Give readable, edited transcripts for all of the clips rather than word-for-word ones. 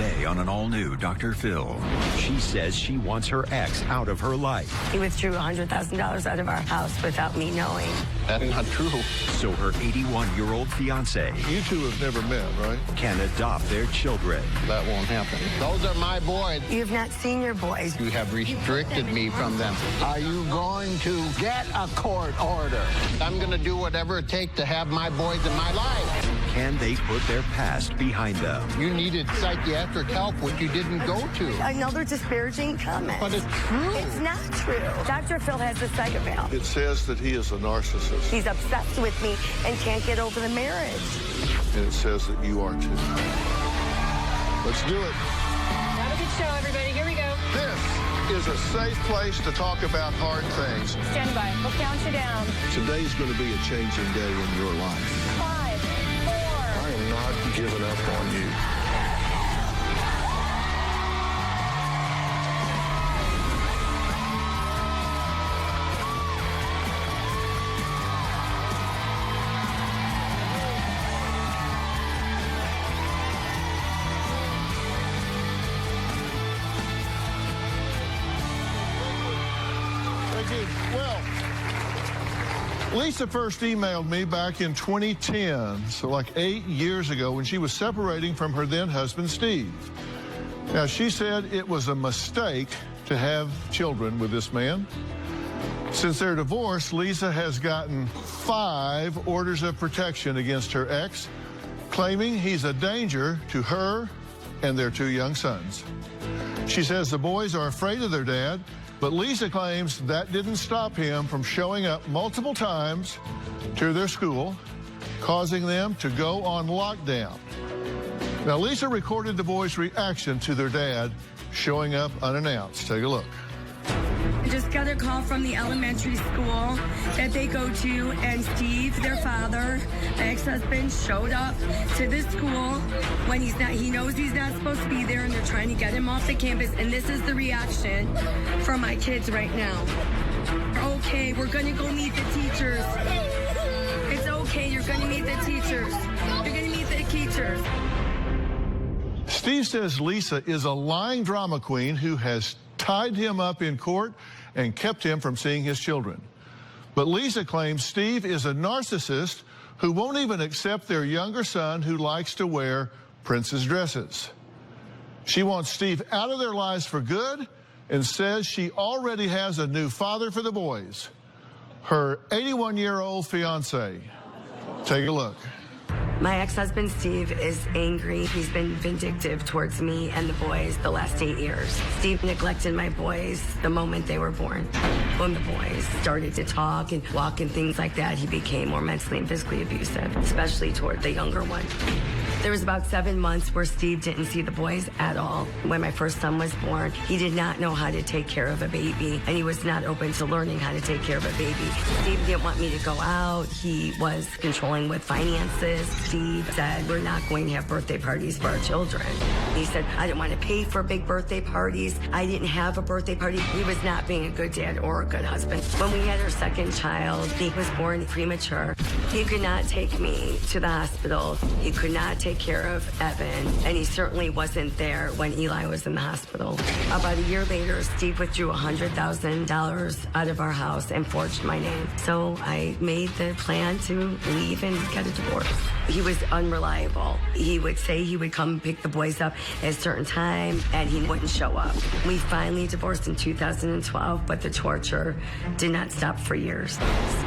Today on an all-new Dr. Phil, she says she wants her ex out of her life. He withdrew $100,000 out of our house without me knowing. That's not true. So her 81-year-old fiancé You two have never met, right? can adopt their children. That won't happen. Those are my boys. You've not seen your boys. You have restricted me from them. Are you going to get a court order? I'm going to do whatever it takes to have my boys in my life. Can they put their past behind them? You needed psychiatric help, which you didn't go to. Another disparaging comment. But it's true. It's not true. Dr. Phil has a psychopath. It says that he is a narcissist, He's obsessed with me and can't get over the marriage. and it says that you are too. Let's do it. Have a good show, everybody. Here we go. This is a safe place to talk about hard things. Stand by. We'll count you down. Today's going to be a changing day in your life. 5, 4. I am not giving up on you. Well, Lisa first emailed me back in 2010, so like 8 years ago, when she was separating from her then husband, Steve. Now, she said it was a mistake to have children with this man. Since their divorce, Lisa has gotten 5 orders of protection against her ex, claiming he's a danger to her and their 2 young sons. She says the boys are afraid of their dad, but Lisa claims that didn't stop him from showing up multiple times to their school, causing them to go on lockdown. Now, Lisa recorded the boys' reaction to their dad showing up unannounced. Take a look. I just got a call from the elementary school that they go to, and Steve, their father, my ex-husband, showed up to the school when he knows he's not supposed to be there, and they're trying to get him off the campus. And this is the reaction from my kids right now. Okay, we're gonna go meet the teachers. It's okay, you're gonna meet the teachers. You're gonna meet the teachers. Steve says Lisa is a lying drama queen who has tied him up in court and kept him from seeing his children. But Lisa claims Steve is a narcissist who won't even accept their younger son who likes to wear princess dresses. She wants Steve out of their lives for good and says she already has a new father for the boys, her 81-year-old fiancé. Take a look. My ex-husband, Steve, is angry. He's been vindictive towards me and the boys the last 8 years. Steve neglected my boys the moment they were born. When the boys started to talk and walk and things like that, he became more mentally and physically abusive, especially toward the younger one. There was about 7 months where Steve didn't see the boys at all. When my first son was born, he did not know how to take care of a baby, and he was not open to learning how to take care of a baby. Steve didn't want me to go out. He was controlling with finances. Steve said, we're not going to have birthday parties for our children. He said, I didn't want to pay for big birthday parties. I didn't have a birthday party. He was not being a good dad or a good husband. When we had our second child, he was born premature. He could not take me to the hospital. He could not take care of Evan, and he certainly wasn't there when Eli was in the hospital. About a year later, Steve withdrew $100,000 out of our house and forged my name. So I made the plan to leave and get a divorce. He was unreliable. He would say he would come pick the boys up at a certain time, and he wouldn't show up. We finally divorced in 2012, but the torture did not stop for years.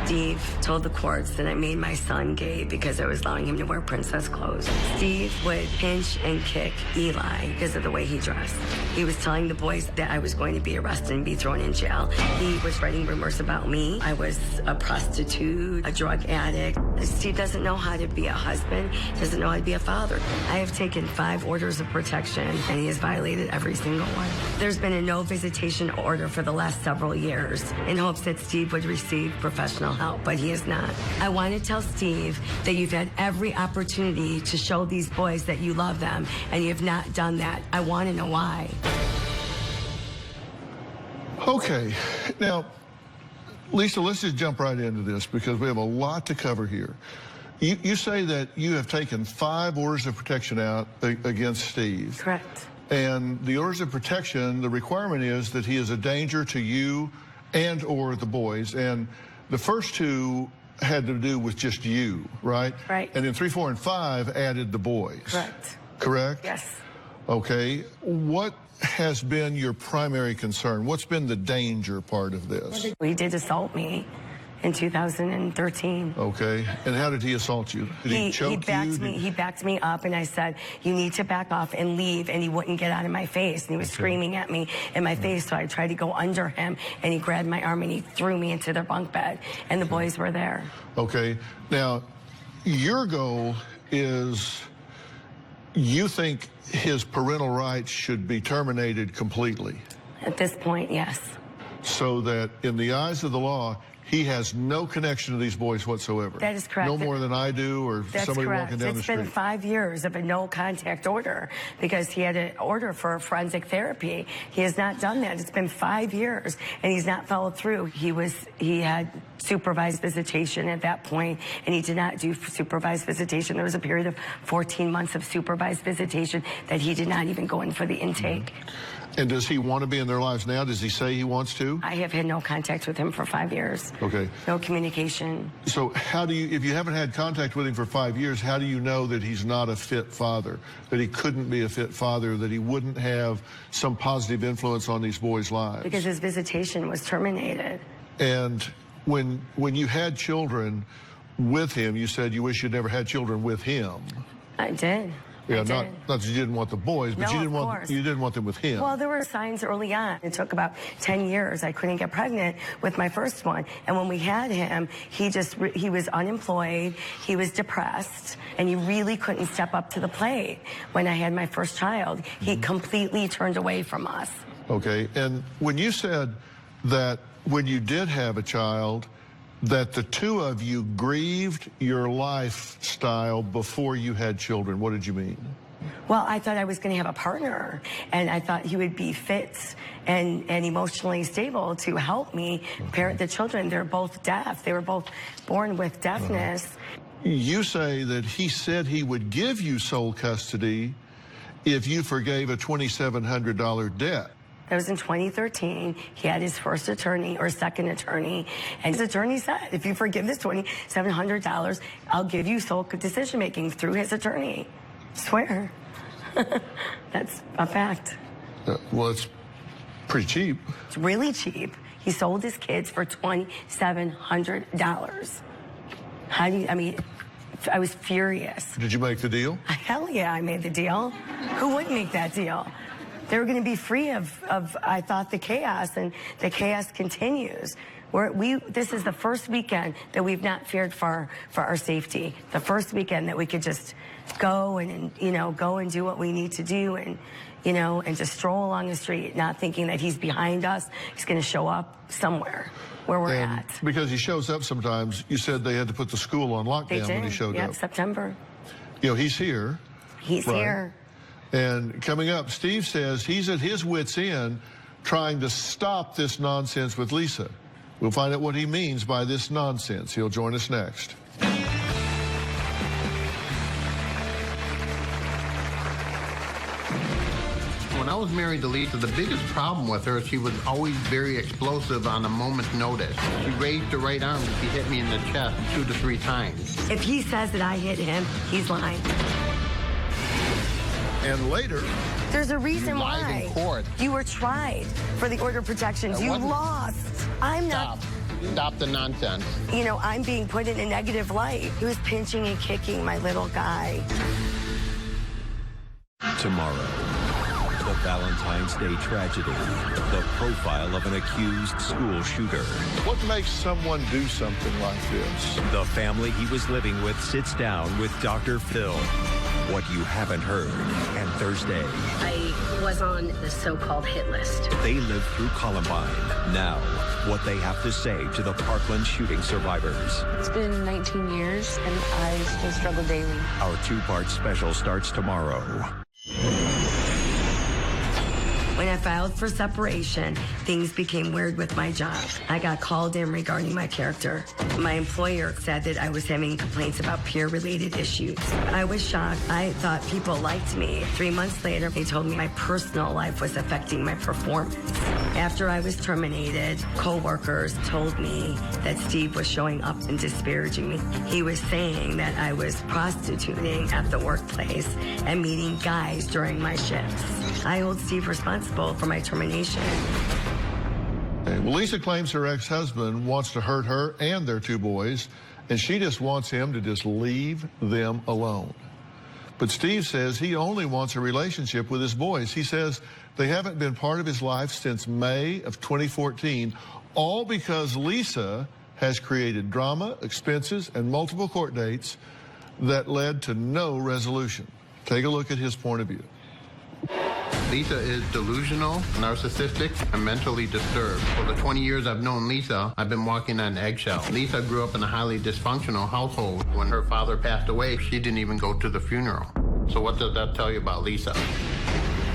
Steve told the courts that I made my son gay because I was allowing him to wear princess clothes. Steve would pinch and kick Eli because of the way he dressed. He was telling the boys that I was going to be arrested and be thrown in jail. He was writing rumors about me. I was a prostitute, a drug addict. Steve doesn't know how to be a husband, doesn't know how to be a father. I have taken 5 orders of protection, and he has violated every single one. There's been a no visitation order for the last several years in hopes that Steve would receive professional help, but he is not. I want to tell Steve that you've had every opportunity to show these boys that you love them, and you have not done that. I want to know why. Okay, now, Lisa, let's just jump right into this because we have a lot to cover here. You say that you have taken 5 orders of protection out against Steve. Correct. And the orders of protection, the requirement is that he is a danger to you and or the boys. And the first 2 had to do with just you, right? Right. And then 3, 4, and 5 added the boys. Correct. Correct? Yes. Okay. What has been your primary concern? What's been the danger part of this? He did assault me in 2013. Okay. And how did he assault you? Did he choke you? He backed me up, and I said, you need to back off and leave, and he wouldn't get out of my face, and he was screaming at me in my face, so I tried to go under him, and he grabbed my arm, and he threw me into their bunk bed, and the boys were there. Okay. Now, your goal is you think his parental rights should be terminated completely. At this point, yes. So that in the eyes of the law, he has no connection to these boys whatsoever. That is correct. No more than I do or That's somebody correct. walking down the street. It's been 5 years of a no contact order because he had an order for forensic therapy. He has not done that. It's been 5 years and he's not followed through. He had supervised visitation at that point, and he did not do supervised visitation. There was a period of 14 months of supervised visitation that he did not even go in for the intake. And does he want to be in their lives now? Does he say he wants to? I have had no contact with him for 5 years. Okay. No communication. So how do you, if you haven't had contact with him for 5 years, how do you know that he's not a fit father, that he couldn't be a fit father, that he wouldn't have some positive influence on these boys' lives? Because his visitation was terminated. And when you had children with him, you said you wish you'd never had children with him. I did. Yeah, I not did. that you didn't want the boys, but No, you didn't want them with him. Well, there were signs early on. It took about 10 years. I couldn't get pregnant with my first one. And when we had him, he was unemployed, he was depressed, and he really couldn't step up to the plate. When I had my first child, he completely turned away from us. Okay, and when you said that when you did have a child, that the 2 of you grieved your lifestyle before you had children, what did you mean? Well, I thought I was going to have a partner, and I thought he would be fit and emotionally stable to help me parent the children. They're both deaf. They were both born with deafness. You say that he said he would give you sole custody if you forgave a $2,700 debt. That was in 2013. He had his first attorney or second attorney, and his attorney said, if you forgive this $2,700, I'll give you sole decision-making through his attorney. Swear. That's a fact. Well, it's pretty cheap. It's really cheap. He sold his kids for $2,700. How do you, I mean, I was furious. Did you make the deal? Hell yeah, I made the deal. Who wouldn't make that deal? They were going to be free of, I thought, the chaos, and the chaos continues. This is the first weekend that we've not feared for our safety. The first weekend that we could just go and go and do what we need to do, and and just stroll along the street, not thinking that he's behind us. He's going to show up somewhere where we're at. Because he shows up sometimes, you said they had to put the school on lockdown when he showed up. September. He's here. He's here. And coming up, Steve says he's at his wit's end trying to stop this nonsense with Lisa. We'll find out what he means by this nonsense. He'll join us next. When I was married to Lisa, the biggest problem with her is she was always very explosive on a moment's notice. She raised her right arm and she hit me in the chest 2 to 3 times. If he says that I hit him, he's lying. And later, there's a reason lied why. in court. You were tried for the order of protections. You lost. I'm not. Stop the nonsense. I'm being put in a negative light. He was pinching and kicking my little guy. Tomorrow, the Valentine's Day tragedy, the profile of an accused school shooter. what makes someone do something like this? The family he was living with sits down with Dr. Phil. What you haven't heard. And Thursday, I was on the so-called hit list. they lived through Columbine. Now, what they have to say to the Parkland shooting survivors. It's been 19 years, and I still struggle daily. Our 2-part special starts tomorrow. When I filed for separation, things became weird with my job. I got called in regarding my character. My employer said that I was having complaints about peer-related issues. I was shocked. I thought people liked me. 3 months later, they told me my personal life was affecting my performance. After I was terminated, co-workers told me that Steve was showing up and disparaging me. He was saying that I was prostituting at the workplace and meeting guys during my shifts. I hold Steve responsible for my termination. Well, Lisa claims her ex-husband wants to hurt her and their 2 boys, and she just wants him to just leave them alone. But Steve says he only wants a relationship with his boys. He says they haven't been part of his life since May of 2014, all because Lisa has created drama, expenses, and multiple court dates that led to no resolution. Take a look at his point of view. Lisa is delusional, narcissistic, and mentally disturbed. For the 20 years I've known Lisa, I've been walking on eggshells. Lisa grew up in a highly dysfunctional household. When her father passed away, she didn't even go to the funeral. So what does that tell you about Lisa?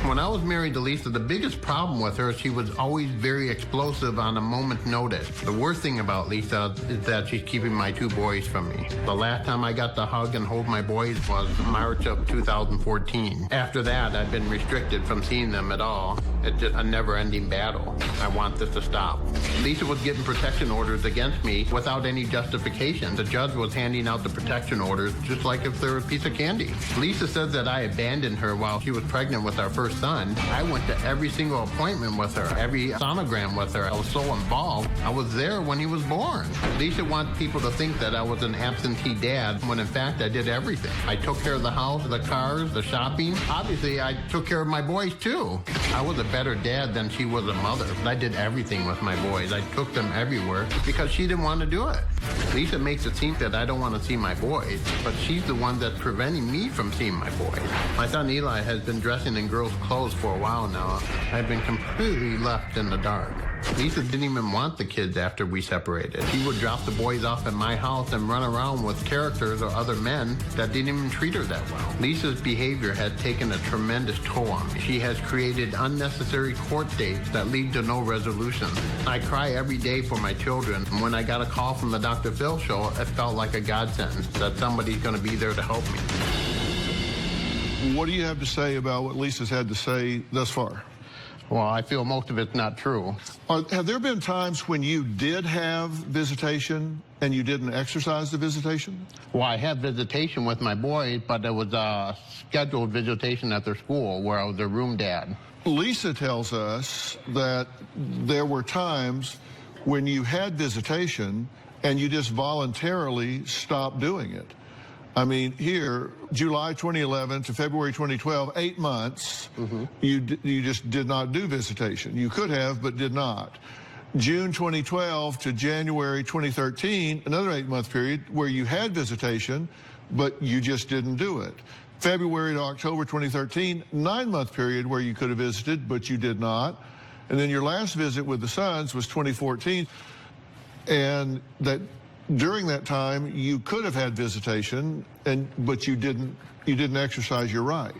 When I was married to Lisa, the biggest problem with her is she was always very explosive on a moment's notice. The worst thing about Lisa is that she's keeping my 2 boys from me. The last time I got to hug and hold my boys was March of 2014. After that, I've been restricted from seeing them at all. It's just a never-ending battle. I want this to stop. Lisa was getting protection orders against me without any justification. The judge was handing out the protection orders just like if they were a piece of candy. Lisa said that I abandoned her while she was pregnant with our first son. I went to every single appointment with her, every sonogram with her. I was so involved. I was there when he was born. Lisa wants people to think that I was an absentee dad when in fact I did everything. I took care of the house, the cars, the shopping. Obviously, I took care of my boys too. I was a better dad than she was a mother. I did everything with my boys. I took them everywhere because she didn't want to do it. Lisa makes it seem that I don't want to see my boys, but she's the one that's preventing me from seeing my boys. My son Eli has been dressing in girls' clothes for a while now. I've been completely left in the dark. Lisa didn't even want the kids after we separated. She would drop the boys off at my house and run around with characters or other men that didn't even treat her that well. Lisa's behavior has taken a tremendous toll on me. She has created unnecessary court dates that lead to no resolution. I cry every day for my children. And when I got a call from the Dr. Phil show, it felt like a godsend that somebody's going to be there to help me. What do you have to say about what Lisa's had to say thus far? Well, I feel most of it's not true. Have there been times when you did have visitation and you didn't exercise the visitation? Well, I had visitation with my boys, but it was a scheduled visitation at their school where I was their room dad. Lisa tells us that there were times when you had visitation and you just voluntarily stopped doing it. I mean, here, July 2011 to February 2012, 8 months, you just did not do visitation. You could have, but did not. June 2012 to January 2013, another 8-month period where you had visitation, but you just didn't do it. February to October 2013, 9-month period where you could have visited, but you did not. And then your last visit with the sons was 2014, and that during that time you could have had visitation, but you didn't exercise your right.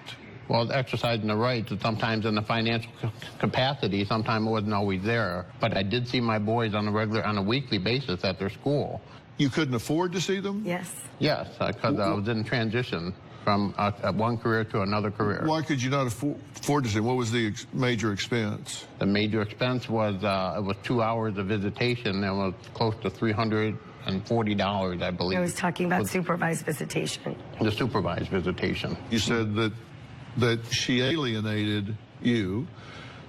Well, exercising the rights, sometimes in the financial capacity, sometimes I wasn't always there. But I did see my boys on a weekly basis at their school. You couldn't afford to see them? Yes. Yes, because I was in transition from one career to another career. Why could you not afford to see them? What was the major expense? The major expense was, it was 2 hours of visitation. It was close to $340, I believe. I was talking about supervised visitation. The supervised visitation. You said that she alienated you,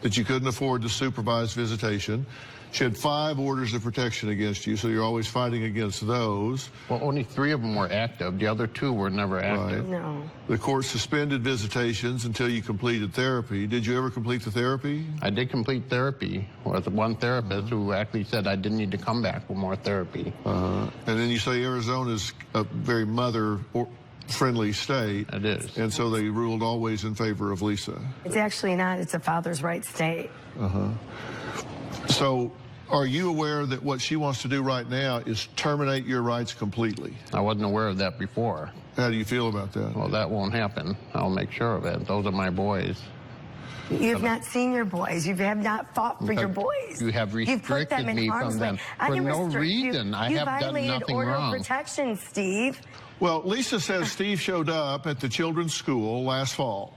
that you couldn't afford the supervised visitation. She had 5 orders of protection against you, so you're always fighting against those. Well, only 3 of them were active. The other 2 were never active. Right. No. The court suspended visitations until you completed therapy. Did you ever complete the therapy? I did complete therapy with one therapist who actually said I didn't need to come back for more therapy. And then you say Arizona's a very mother-friendly state. It is. And so they ruled always in favor of Lisa. It's actually not. It's a father's right state. So are you aware that what she wants to do right now is terminate your rights completely? I wasn't aware of that before. How do you feel about that? Well, that won't happen. I'll make sure of it. Those are my boys. You've not seen your boys. You have not fought for your boys. You have You've put them restricted in me harm's from them way. I for can no restrict you. reason. I You have done violated nothing order wrong. of protection, Steve. Well, Lisa says Steve showed up at the children's school last fall.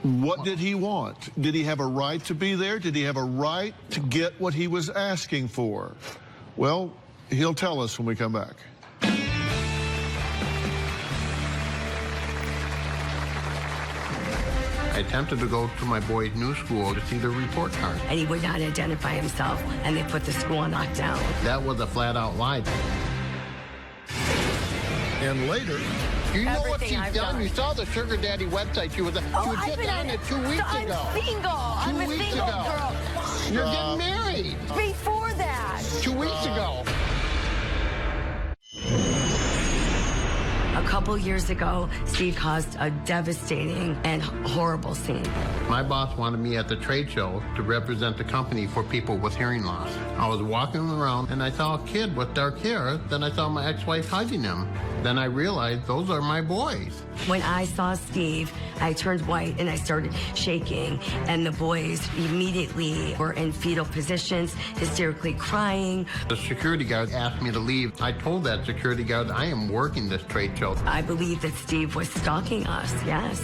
What did he want? Did he have a right to be there? Did he have a right to get what he was asking for? Well, he'll tell us when we come back. I attempted to go to my boy's new school to see the report card. And he would not identify himself, and they put the school on lockdown. That was a flat-out lie. And later, You know what Everything she's I've done? done. You saw the Sugar Daddy website. She was just on it 2 weeks I'm ago. single. I'm a weeks single ago. girl. You're getting married Before that. 2 weeks ago. A couple years ago, Steve caused a devastating and horrible scene. My boss wanted me at the trade show to represent the company for people with hearing loss. I was walking around and I saw a kid with dark hair. Then I saw my ex-wife hugging him. Then I realized those are my boys. When I saw Steve, I turned white and I started shaking, and the boys immediately were in fetal positions, hysterically crying. The security guard asked me to leave. I told that security guard I am working this trade show. I believe that Steve was stalking us, yes.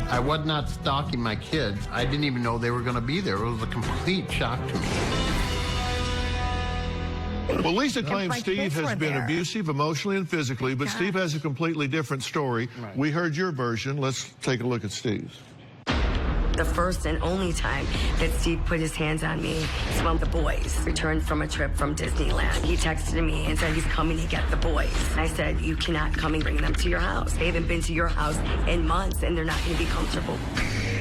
I was not stalking my kids. I didn't even know they were going to be there. It was a complete shock to me. well, Lisa claims my Steve kids has were been there. abusive emotionally and physically, but Steve has a completely different story. Right. We heard your version. Let's take a look at Steve's. The first and only time that Steve put his hands on me is when the boys returned from a trip from Disneyland. He texted me and said he's coming to get the boys. I said, you cannot come and bring them to your house. They haven't been to your house in months and they're not going to be comfortable.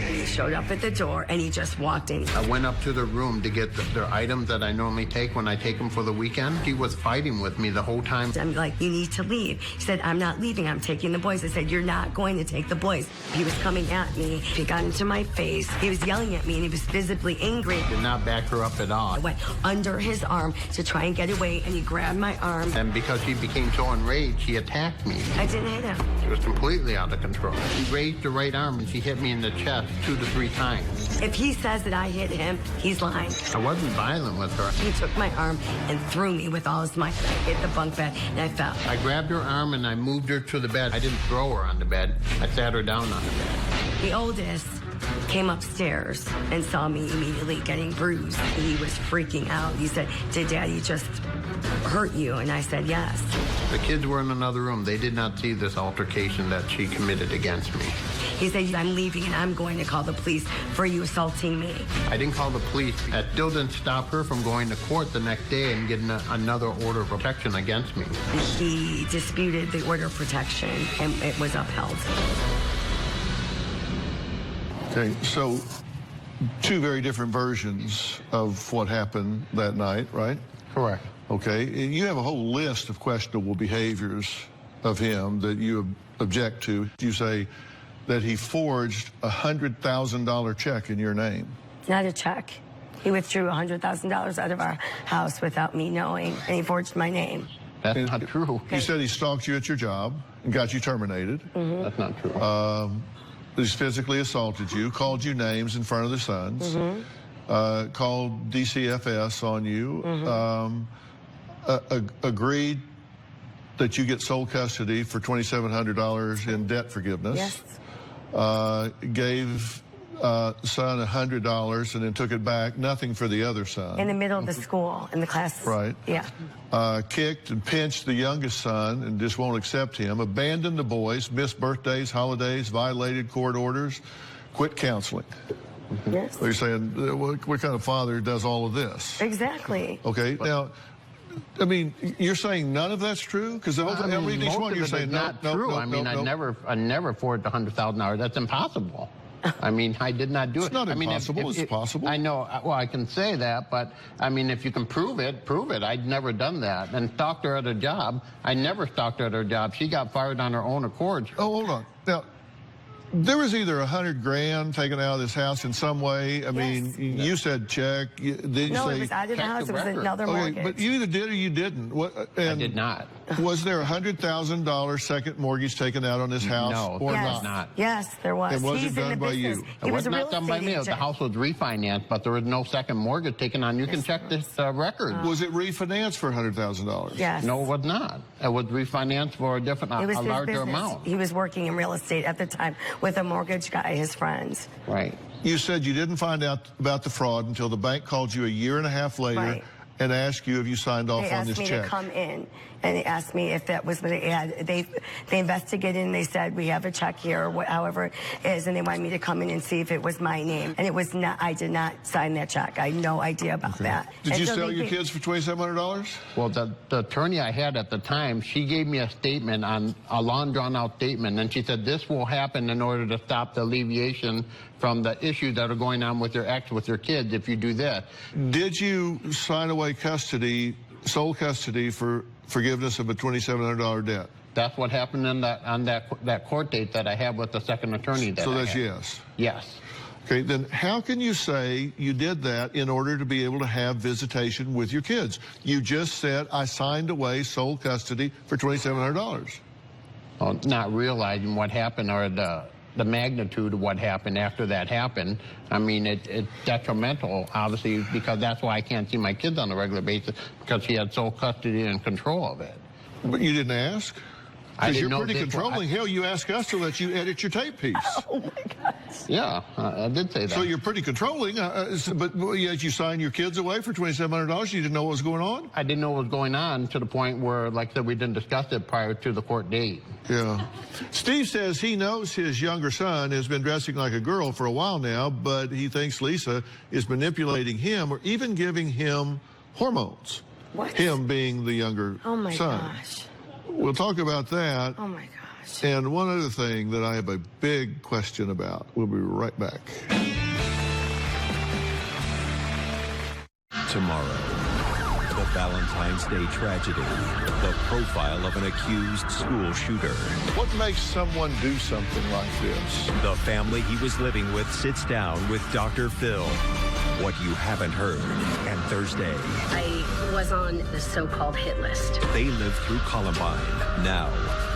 He showed up at the door and he just walked in. I went up to the room to get their items that I normally take when I take them for the weekend. He was fighting with me the whole time. I'm like, you need to leave. He said, I'm not leaving. I'm taking the boys. I said, you're not going to take the boys. He was coming at me. He got into my face. He was yelling at me and he was visibly angry. Did not back her up at all. I went under his arm to try and get away and he grabbed my arm. And because he became so enraged, he attacked me. I didn't hit him. It was completely out of control. She raised the right arm and she hit me in the chest 2 to 3 times. If he says that I hit him, he's lying. I wasn't violent with her. He took my arm and threw me with all his might. I hit the bunk bed and I fell. I grabbed her arm and I moved her to the bed. I didn't throw her on the bed. I sat her down on the bed. The oldest came upstairs and saw me immediately getting bruised. He was freaking out. He said, did Daddy just hurt you? And I said, yes. The kids were in another room. They did not see this altercation that she committed against me. He said, I'm leaving and I'm going to call the police for you assaulting me. I didn't call the police. That still didn't stop her from going to court the next day and getting another order of protection against me. He disputed the order of protection and it was upheld. Okay, so 2 very different versions of what happened that night, right? Correct. Okay, you have a whole list of questionable behaviors of him that you object to. You say that he forged a $100,000 check in your name. Not a check. He withdrew $100,000 out of our house without me knowing, and he forged my name. That's not true. You said he stalked you at your job and got you terminated. That's not true. He's physically assaulted you, called you names in front of the sons, called DCFS on you, agreed that you get sole custody for $2,700 in debt forgiveness. Yes. Gave son $100 and then took it back, nothing for the other son. In the middle of the school, in the class. Right. Yeah. Kicked and pinched the youngest son and just won't accept him, abandoned the boys, missed birthdays, holidays, violated court orders, quit counseling. Yes. So you're saying, what kind of father does all of this? Exactly. Okay, now, I mean, you're saying none of that's true? Because I'm reading each most one, of you're it saying is no, not no, true. no, I mean, no, I never forged $100,000. That's impossible. I mean, I did not do it. It's not I mean, impossible. It's possible. I know. Well, I can say that, but I mean, if you can prove it, prove it. I'd never done that. And stalked her at her job. I never stalked her at her job. She got fired on her own accord. Oh, hold on. Now, There was either $100,000 taken out of this house in some way. I mean, you said check. Did you No, say it was out of the check house. the It was record. another Okay, mortgage. but you either did or you didn't. I did not. Was there a $100,000 second mortgage taken out on this house No, or there yes. was not. Yes, there was. And was He's it done in the by business. you? He It was was a real not done by estate me. The agent. house was refinanced, but there was no second mortgage taken on. You can check this record. Was it refinanced for $100,000? Yes. No, it was not. It was refinanced for a different, It was a his larger business. amount. He was working in real estate at the time with a mortgage guy, his friends. Right. You said you didn't find out about the fraud until the bank called you a year and a half later Right. and asked you if you signed off They on asked this me check. to come in, and they asked me if that was what they had. They investigated, and they said, we have a check here, or however it is, and they wanted me to come in and see if it was my name. And it was not. I did not sign that check. I had no idea about that. Did And you so sell they your gave- kids for $2,700? Well, the attorney I had at the time, she gave me a statement on a long drawn-out statement, and she said this will happen in order to stop the alleviation from the issues that are going on with your ex, with your kids, if you do this. Did you sign away custody, sole custody, for forgiveness of a $2,700 debt? That's what happened on that court date that I have with the second attorney. That So I that's had. yes. Yes. Okay, then how can you say you did that in order to be able to have visitation with your kids? You just said, I signed away sole custody for $2,700. Well, not realizing what happened or the magnitude of what happened after that happened. I mean, it's detrimental, obviously, because that's why I can't see my kids on a regular basis, because she had sole custody and control of it. But you didn't ask? I Because didn't you're know pretty this was- controlling. Hell, you ask us to let you edit your tape piece. Oh my gosh. Yeah, I did say that. So you're pretty controlling, but yet you signed your kids away for $2,700. You didn't know what was going on? I didn't know what was going on to the point where, like I said, we didn't discuss it prior to the court date. Yeah. Steve says he knows his younger son has been dressing like a girl for a while now, but he thinks Lisa is manipulating him or even giving him hormones. What? Him being the younger Oh my son. gosh. We'll talk about that. Oh my gosh. And one other thing that I have a big question about. We'll be right back. Tomorrow, the Valentine's Day tragedy, the profile of an accused school shooter. What makes someone do something like this? The family he was living with sits down with Dr. Phil. What you haven't heard. And Thursday, I was on the so-called hit list. they lived through Columbine. Now,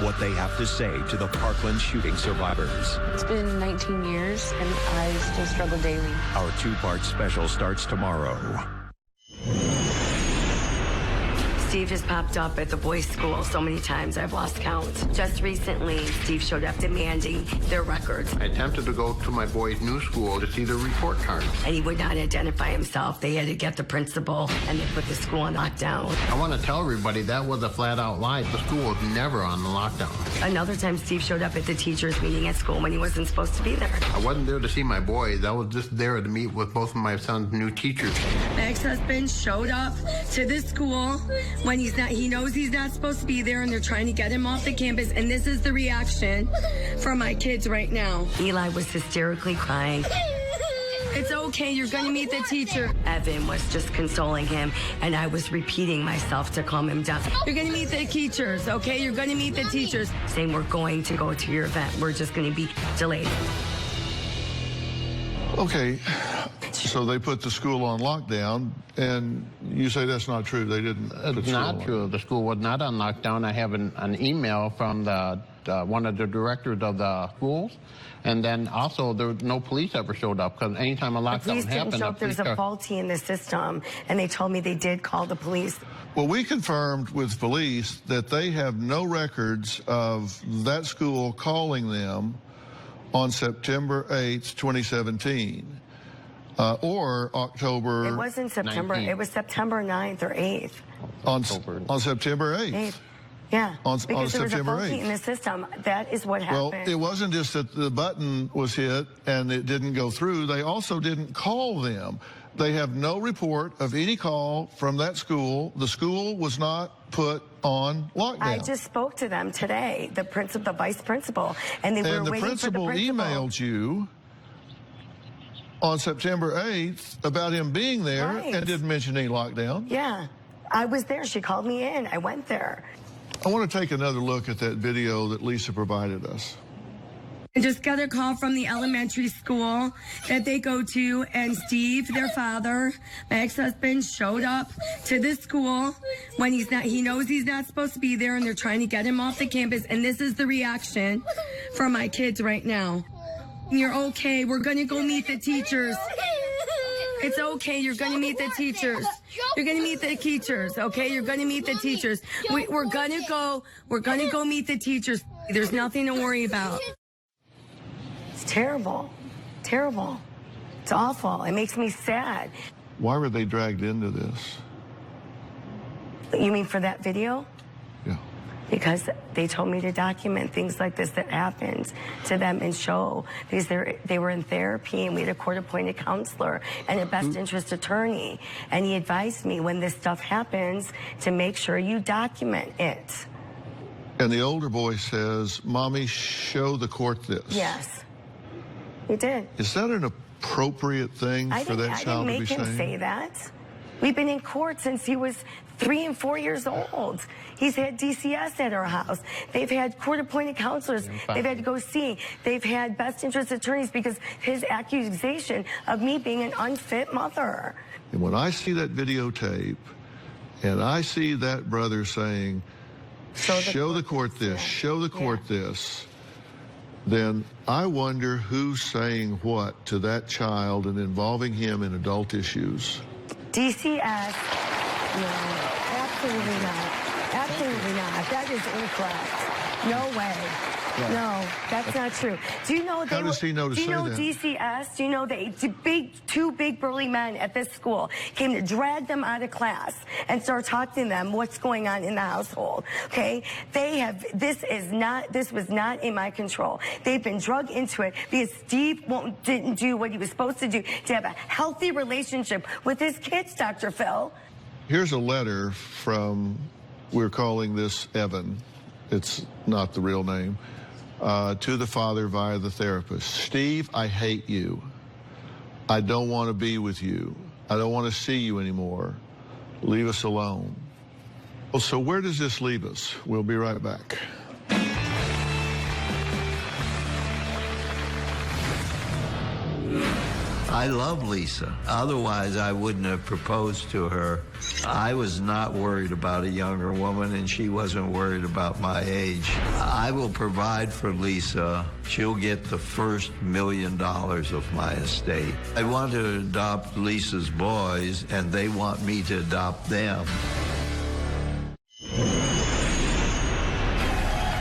what they have to say to the Parkland shooting survivors. It's been 19 years, and I still struggle daily. Our two-part special starts tomorrow. Steve has popped up at the boys' school so many times I've lost count. Just recently, Steve showed up demanding their records, I attempted to go to my boy's new school to see the report cards. and he would not identify himself. They had to get the principal, and they put the school on lockdown. I want to tell everybody that was a flat-out lie. The school was never on the lockdown. Another time, Steve showed up at the teachers' meeting at school when he wasn't supposed to be there. I wasn't there to see my boys. I was just there to meet with both of my son's new teachers. My ex-husband showed up to this school when he knows he's not supposed to be there, and they're trying to get him off the campus. And this is the reaction from my kids right now. Eli was hysterically crying. It's okay, you're gonna meet the teacher. Evan was just consoling him, and I was repeating myself to calm him down, You're gonna meet the teachers, okay? You're gonna meet the teachers. saying we're going to go to your event. We're just going to be delayed. Okay, so they put the school on lockdown, and you say that's not true. They didn't. put the It's school not on. true. The school was not on lockdown. I have an email from one of the directors of the schools, and then also no police ever showed up, because anytime a The lockdown police didn't happened, show up. There was a faulty in the system, and they told me they did call the police. Well, we confirmed with police that they have no records of that school calling them on September 8th, 2017, or October. It wasn't September. 19th. It was September 9th or 8th. on September 8th. 8th. Yeah. On because there was a September faulty 8th. in the system. That is what Well, happened. it wasn't just that the button was hit and it didn't go through. They also didn't call them. They have no report of any call from that school. The school was not put on lockdown. I just spoke to them today, the vice principal, and they were And the waiting for the principal principal. emailed you on September 8th about him being there Right. and didn't mention any lockdown. Yeah, I was there. She called me in. I went there. I want to take another look at that video that Lisa provided us. I just got a call from the elementary school that they go to, and Steve, their father, my ex-husband, showed up to the school when he knows he's not supposed to be there, and they're trying to get him off the campus. And this is the reaction from my kids right now. You're okay. We're going to go meet the teachers. It's okay. You're going to meet the teachers. You're going to meet the teachers. Okay. You're going to meet the teachers. We're going to go meet the teachers. There's nothing to worry about. It's terrible. Terrible. It's awful. It makes me sad. Why were they dragged into this? You mean for that video? Yeah. Because they told me to document things like this that happened to them and show, because they were in therapy, and we had a court-appointed counselor and a best interest attorney, and he advised me when this stuff happens to make sure you document it. And the older boy says, Mommy, show the court this. Yes, he did. Is that an appropriate thing for that child to be saying? I didn't make him say that. We've been in court since he was 3 and 4 years old. He's had DCS at our house. They've had court-appointed counselors. They've had to go see. They've had best interest attorneys because his accusation of me being an unfit mother. And when I see that videotape, and I see that brother saying, show the court this, show the court this, then I wonder who's saying what to that child and involving him in adult issues. DCS, no, absolutely not. Absolutely not. That is incorrect. No way. Right. No, that's not true. Do you know How does he know to say that? DCS? Do you know that two big burly men at this school came to drag them out of class and start talking to them what's going on in the household? Okay, this was not in my control. They've been drugged into it because Steve didn't do what he was supposed to do to have a healthy relationship with his kids, Dr. Phil. Here's a letter from, we're calling this Evan. It's not the real name. To the father via the therapist. Steve, I hate you. I don't want to be with you. I don't want to see you anymore. Leave us alone. Well, so where does this leave us? We'll be right back. I love Lisa. Otherwise, I wouldn't have proposed to her. I was not worried about a younger woman, and she wasn't worried about my age. I will provide for Lisa. She'll get the first $1 million of my estate. I want to adopt Lisa's boys, and they want me to adopt them.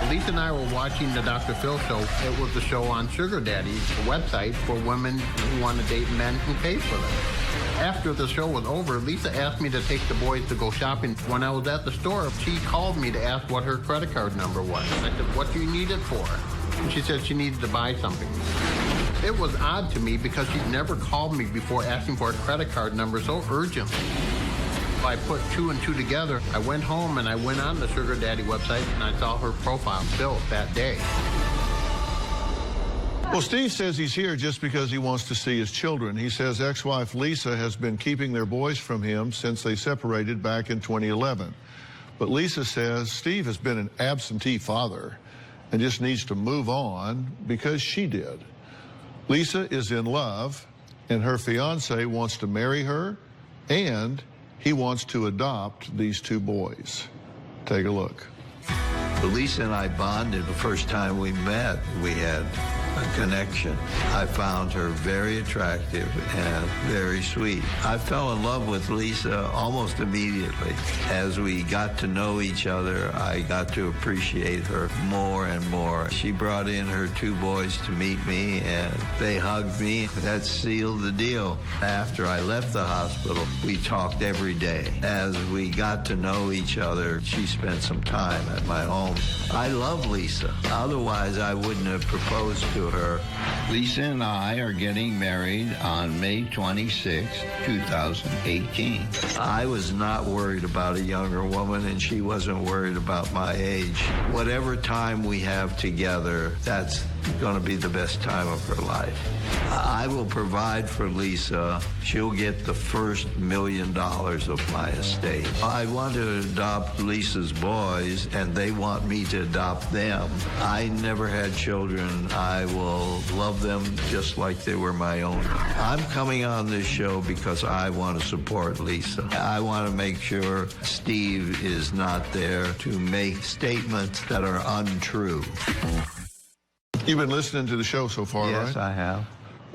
Lisa and I were watching the Dr. Phil show. It was the show on Sugar Daddy, a website for women who want to date men who pay for them. After the show was over, Lisa asked me to take the boys to go shopping. When I was at the store, she called me to ask what her credit card number was. I said, what do you need it for? And she said she needed to buy something. It was odd to me because she'd never called me before asking for a credit card number so urgently. I put 2 and 2 together. I went home and I went on the Sugar Daddy website and I saw her profile built that day. Well, Steve says he's here just because he wants to see his children. He says ex-wife Lisa has been keeping their boys from him since they separated back in 2011. But Lisa says Steve has been an absentee father and just needs to move on because she did. Lisa is in love, and her fiance wants to marry her, and he wants to adopt these 2 boys. Take a look. Lisa and I bonded the first time we met. We had a connection. I found her very attractive and very sweet. I fell in love with Lisa almost immediately. As we got to know each other, I got to appreciate her more and more. She brought in her 2 boys to meet me, and they hugged me. That sealed the deal. After I left the hospital, we talked every day. As we got to know each other, she spent some time at my home. I love Lisa. Otherwise, I wouldn't have proposed to her. Lisa and I are getting married on May 26, 2018. I was not worried about a younger woman, and she wasn't worried about my age. Whatever time we have together, that's going to be the best time of her life. I will provide for Lisa. She'll get the first $1 million of my estate. I want to adopt Lisa's boys, and they want me to adopt them. I never had children. I will love them just like they were my own. I'm coming on this show because I want to support Lisa. I want to make sure Steve is not there to make statements that are untrue. You've been listening to the show so far, right? Yes, I have.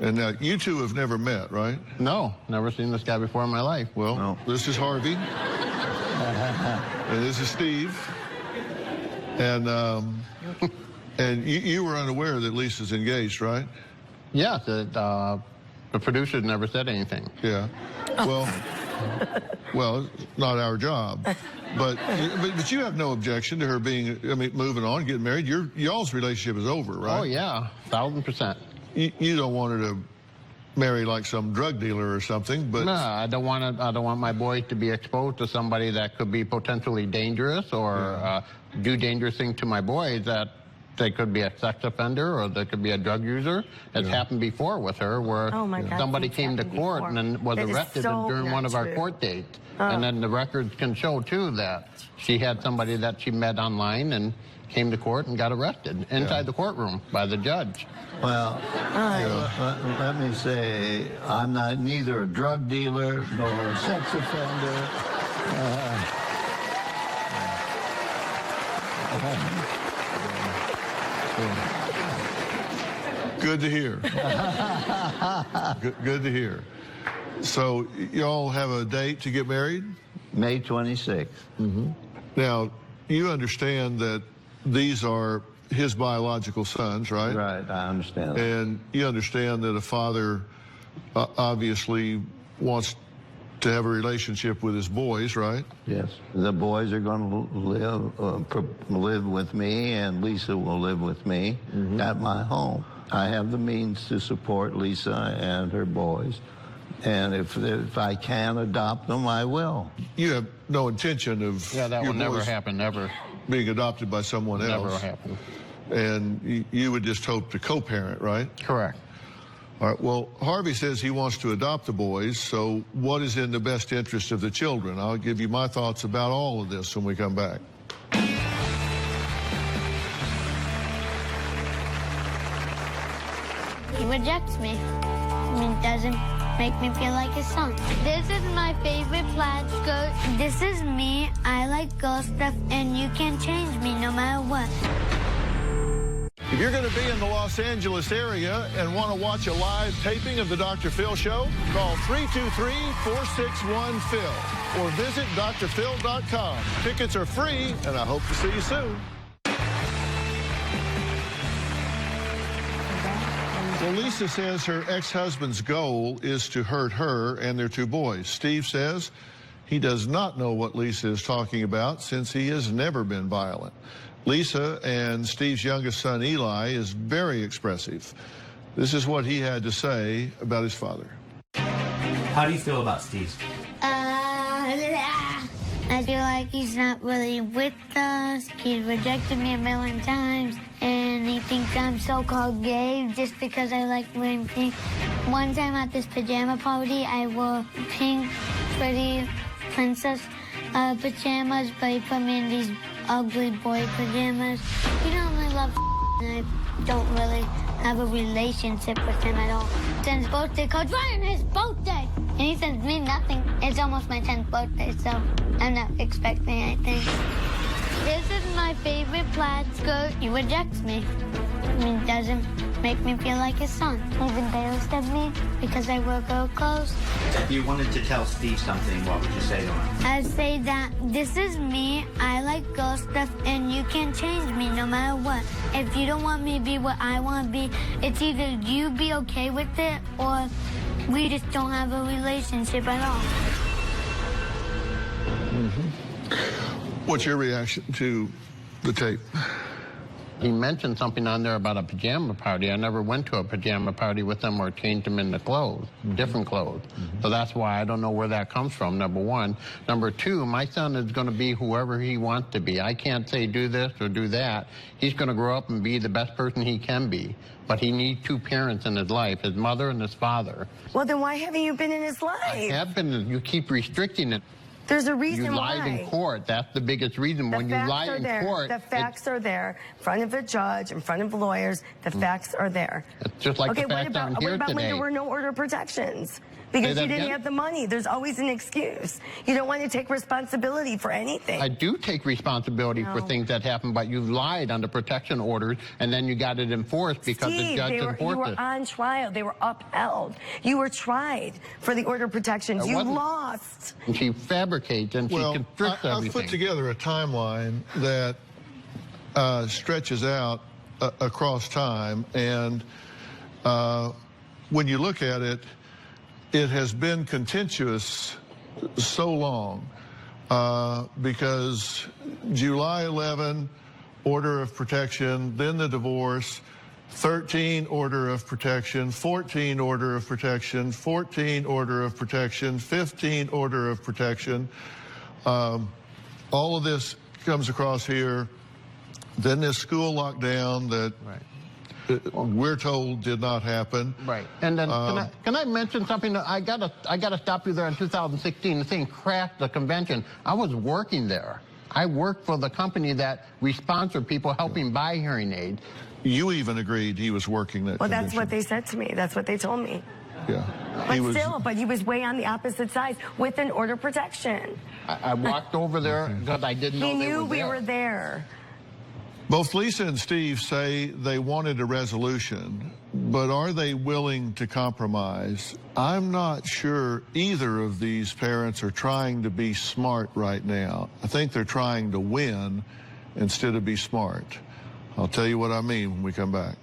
And you two have never met, right? No, never seen this guy before in my life. Well, No. This is Harvey. And this is Steve. And and you were unaware that Lisa's engaged, right? Yes, the producers never said anything. Yeah. Well, it's not our job. But you have no objection to her being, moving on, getting married. Y'all's relationship is over, right? Oh, yeah, 1,000%. You don't want her to marry like some drug dealer or something, but No, I don't want my boys to be exposed to somebody that could be potentially dangerous or do dangerous things to my boys, that they could be a sex offender or they could be a drug user. It's happened before with her where Oh my God, somebody it's came to happened court before. and then was That is arrested so during one not of our true. court dates. And then the records can show, too, that she had somebody that she met online and came to court and got arrested inside the courtroom by the judge. Well, let me say, I'm not neither a drug dealer nor a sex offender. good to hear. Good to hear. So y'all have a date to get married? May 26th. Now, you understand that these are his biological sons, right? Right, I understand. And you understand that a father obviously wants to have a relationship with his boys, right? Yes. The boys are going to live with me, and Lisa will live with me at my home. I have the means to support Lisa and her boys. And if I can adopt them, I will. You have no intention of Yeah, that your will never boys happen, never. being adopted by someone else. Never happen. And you would just hope to co-parent, right? Correct. All right, well, Harvey says he wants to adopt the boys, so what is in the best interest of the children? I'll give you my thoughts about all of this when we come back. He rejects me. Doesn't make me feel like his son. This is my favorite plaid skirt. This is me. I like girl stuff, and you can't change me no matter what. If you're going to be in the Los Angeles area and want to watch a live taping of the Dr. Phil Show, call 323-461-PHIL or visit drphil.com. Tickets are free, and I hope to see you soon. Well, Lisa says her ex-husband's goal is to hurt her and their two boys. Steve says he does not know what Lisa is talking about since he has never been violent. Lisa and Steve's youngest son, Eli, is very expressive. This is what he had to say about his father. How do you feel about Steve? I feel like he's not really with us. He's rejected me a million times, and he thinks I'm so-called gay just because I like wearing pink. One time at this pajama party, I wore pink, pretty princess pajamas, but he put me in these ugly boy pajamas. He don't really love and I don't really have a relationship with him at all. Sends birthday cards right on his birthday, and he sends me nothing. It's almost my 10th birthday, so I'm not expecting anything. This is my favorite plaid skirt. He rejects me. Doesn't make me feel like his son. He's embarrassed of me because I wear girl clothes. If you wanted to tell Steve something, what would you say to him? I'd say that this is me. I like girl stuff, and you can't change me no matter what. If you don't want me to be what I want to be, it's either you be okay with it, or we just don't have a relationship at all. What's your reaction to the tape? He mentioned something on there about a pajama party. I never went to a pajama party with them or changed them into clothes, different clothes. So that's why I don't know where that comes from, number one. Number two, my son is going to be whoever he wants to be. I can't say do this or do that. He's going to grow up and be the best person he can be. But he needs two parents in his life, his mother and his father. Well, then why haven't you been in his life? I have been. You keep restricting it. There's a reason You lied in court. That's the biggest reason. When you lie in court, the facts are there in front of a judge, in front of lawyers. The facts are there. It's just like the facts aren't here what about when today. there were no order protections? Because you didn't have the money. There's always an excuse. You don't want to take responsibility for anything. I do take responsibility for things that happen, but you lied on the protection orders, and then you got it enforced because the judge enforced it. You were on trial. They were upheld. You were tried for the order protections. You lost. And she fabricates and she constricts everything. I've put together a timeline that stretches out across time, and when you look at it, it has been contentious so long because July 11, order of protection, then the divorce, 13 order of protection, 14 order of protection, 14 order of protection, 15 order of protection. All of this comes across here. Then this school lockdown that we're told did not happen. Right. And then can I mention something? I gotta stop you there. In 2016, the thing crashed the convention. I was working there. I worked for the company that we sponsored people helping buy hearing aids. You even agreed he was working that convention. That's what they said to me. That's what they told me. Yeah. But he was way on the opposite side with an order of protection. I walked over there because I didn't know he they knew were we there. were there. Both Lisa and Steve say they wanted a resolution, but are they willing to compromise? I'm not sure either of these parents are trying to be smart right now. I think they're trying to win instead of be smart. I'll tell you what I mean when we come back.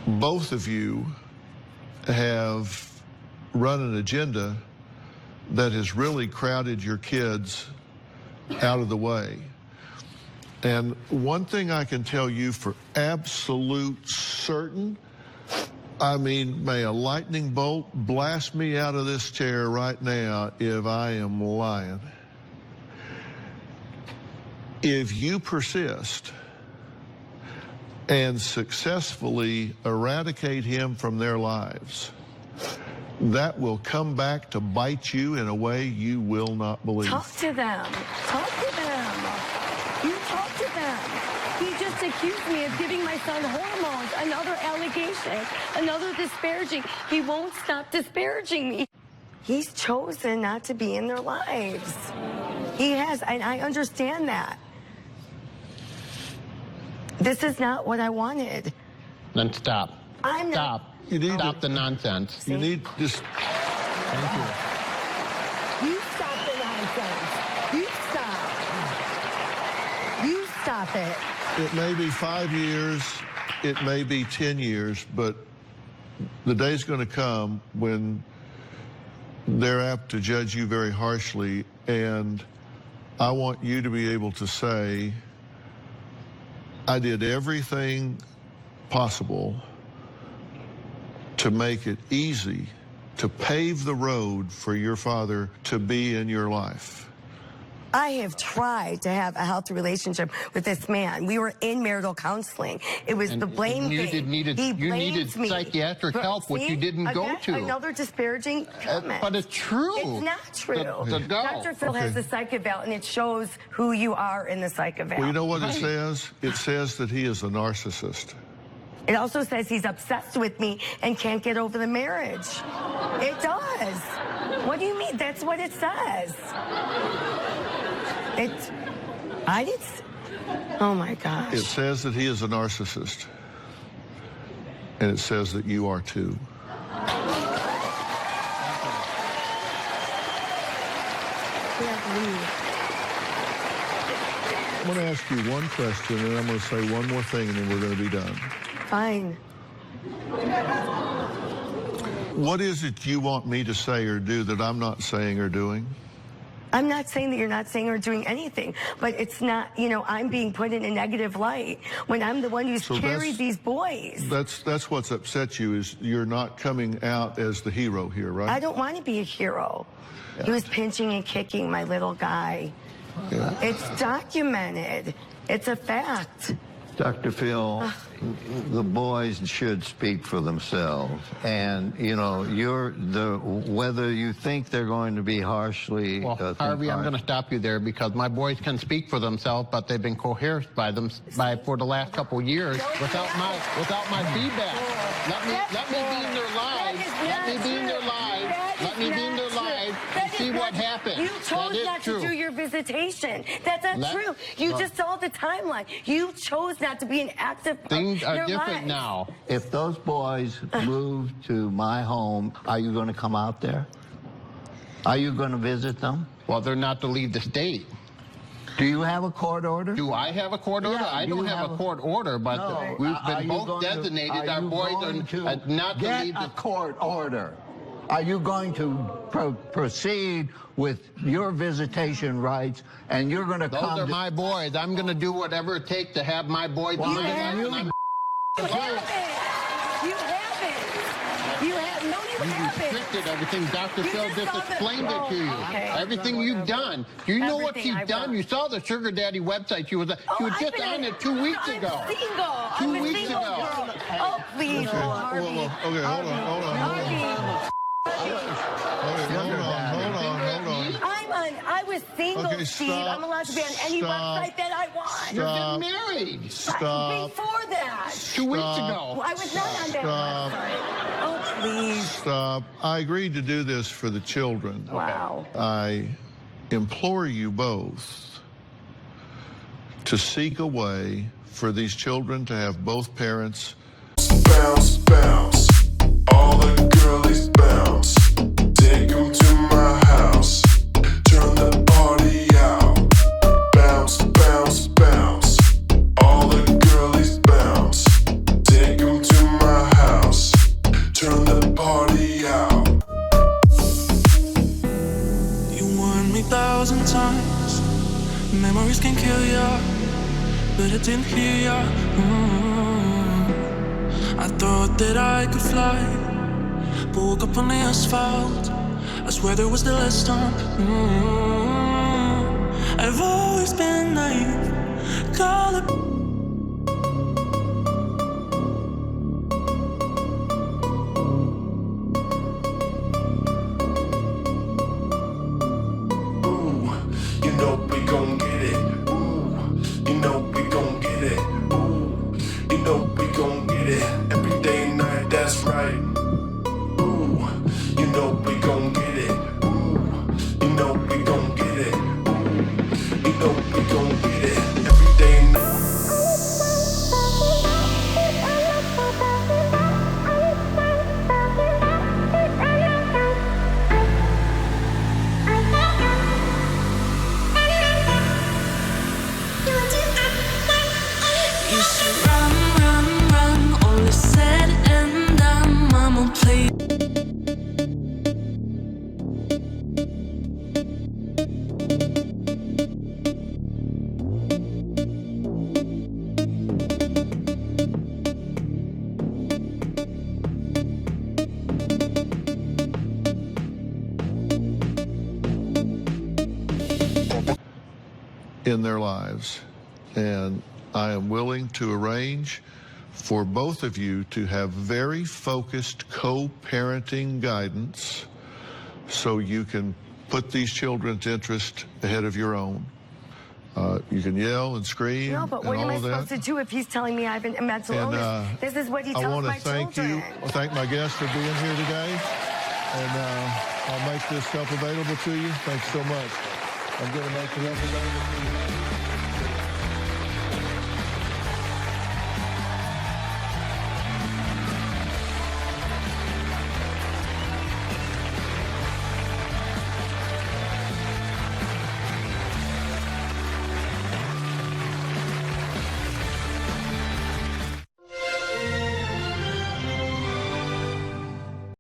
Both of you have run an agenda that has really crowded your kids out of the way. And one thing I can tell you for absolute certain, I mean, may a lightning bolt blast me out of this chair right now if I am lying. If you persist and successfully eradicate him from their lives, that will come back to bite you in a way you will not believe. Talk to them. Talk to them. You talk to them. He just accused me of giving my son hormones. Another allegation. Another disparaging. He won't stop disparaging me. He's chosen not to be in their lives. He has, and I understand that. This is not what I wanted. Then stop. Stop. You need stop the nonsense. You need just. Thank you. You stop the nonsense. You stop. You stop it. It may be 5 years, it may be 10 years, but the day's going to come when they're apt to judge you very harshly, and I want you to be able to say, I did everything possible to make it easy, to pave the road for your father to be in your life. I have tried to have a healthy relationship with this man. We were in marital counseling. It was the blame thing. You needed psychiatric help, which you didn't go to. Another disparaging comment. But it's true. It's not true. The Dr. Phil has the psych eval, and it shows who you are in the psych eval. Well, you know what it says? It says that he is a narcissist. It also says he's obsessed with me and can't get over the marriage. It does. What do you mean? That's what it says. Oh my gosh. It says that he is a narcissist. And it says that you are too. I'm going to ask you one question, and I'm going to say one more thing, and then we're going to be done. Fine. What is it you want me to say or do that I'm not saying or doing? I'm not saying that you're not saying or doing anything, but it's not, you know, I'm being put in a negative light when I'm the one who's carried these boys. That's what's upset you, is you're not coming out as the hero here, right? I don't want to be a hero. Yeah. He was pinching and kicking my little guy. Yeah. It's documented. It's a fact. Dr. Phil, the boys should speak for themselves. And, you know, whether you think they're going to be harshly... Well, Harvey, I'm going to stop you there because my boys can speak for themselves, but they've been coerced for the last couple of years without my feedback. Let me be in their lives. Let me be in their lives. Let me be in their lives and see what happens. You chose not to do your visitation. That's not true. You just saw the timeline. You chose not to be an active part. Things are different now. If those boys move to my home, are you going to come out there? Are you going to visit them? Well, they're not to leave the state. Do you have a court order? Do I have a court order? I don't have a court order, but we've been both designated. Our boys are not to leave the court order. Are you going to proceed with your visitation rights, and you're going to come? Those are my boys. I'm going to do whatever it takes to have my boys. You haven't. You haven't. No, you haven't. Restricted everything. Dr. Phil just explained it to you. Okay. Everything you've done. Do you know what she's done? You saw the Sugar Daddy website. She was just on it 2 weeks ago. I'm single. 2 weeks ago. Girl. Oh, please, Harvey. Okay, hold on. I was single, Okay, Steve. stop. I'm allowed to be on any website that I want. You're getting married. Stop. Before that. 2 weeks ago. Well, I was not on that website. Oh, please. Stop. I agreed to do this for the children. Wow. I implore you both to seek a way for these children to have both parents. Bounce, bounce. All the girlies bounce. Take them to my house. Turn the party out. Bounce, bounce, bounce. All the girlies bounce. Take them to my house. Turn the party out. You warned me 1,000 times. Memories can kill ya, but I didn't hear ya. I thought that I could fly, but woke up on the asphalt. I swear there was the last time. I've always been naive. Call it. You know we gon' get it. Ooh, you know we gon' get it. Ooh, you know we gon' get it. Every day and night, that's right. Ooh, you know we gon' get it. Ooh, you know we gon' get it. Ooh, you know we gon' get it. Every day and night. You should run, run, run. All is said and done. I'm on play. In their lives. And I am willing to arrange for both of you to have very focused co-parenting guidance so you can put these children's interest ahead of your own. You can yell and scream No, but what and am all I of supposed that. to do if he's telling me I have a mental illness? This is what he I tells want my to thank children. thank my guests for being here today. And I'll make this help available to you. Thanks so much. I'm going to make the help available to you.